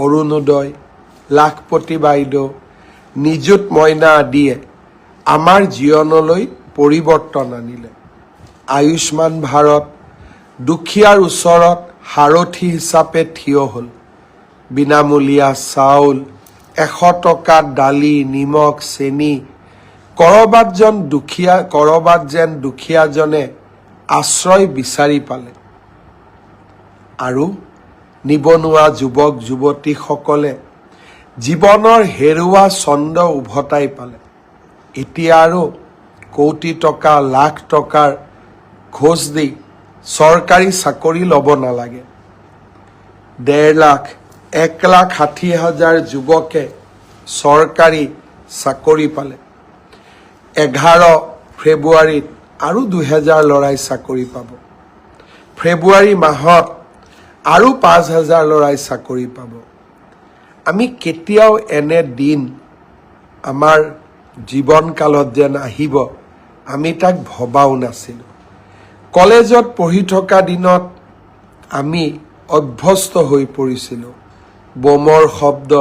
অৰুণোদয়, লাখপতি বাইদেউ, নিযুত মইনা আদিয়ে আমাৰ জীৱনলৈ পৰিৱৰ্তন আনিলে। আয়ুষ্মান ভাৰত দুখীয়াৰ ওচৰত সাৰথি হিচাপে থিয় হ'ল। বিনামূলীয়া চাউল, 100 টকাত দালি, নিমখ, চেনি, কৰবাত যেন দুখীয়াজনে আশ্ৰয় বিচাৰি পালে। আৰু নিবনুৱা যুৱক যুৱতীসকলে জীৱনৰ হেৰুৱা ছন্দ উভতাই পালে। এতিয়া আৰু কোটি টকা, লাখ টকাৰ ঘোষ দি চৰকাৰী চাকৰি ল'ব নালাগে। 1.5 লাখ, 1,60,000 যুৱকে চৰকাৰী চাকৰি পালে। 11 ফেব্ৰুৱাৰীত আৰু 2,000 ল'ৰাই চাকৰি পাব। ফেব্ৰুৱাৰী মাহত আৰু 5,000 ল'ৰাই চাকৰি পাব। আমি কেতিয়াও এনে দিন আমাৰ জীৱনকালত যেন আহিব আমি তাক ভবাও নাছিলোঁ। কলেজত পঢ়ি থকা দিনত আমি অভ্যস্ত হৈ পৰিছিলোঁ। বোমৰ শব্দ,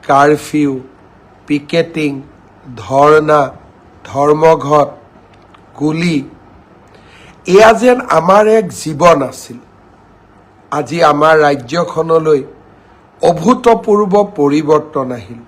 কাৰফিউ, পিকেটিং, ধৰ্ণা, ধৰ্মঘট, গুলী, এয়া যেন আমাৰ এক জীৱন আছিল। আজি আমাৰ ৰাজ্যখনলৈ অভূতপূৰ্ব পৰিৱৰ্তন আহিল।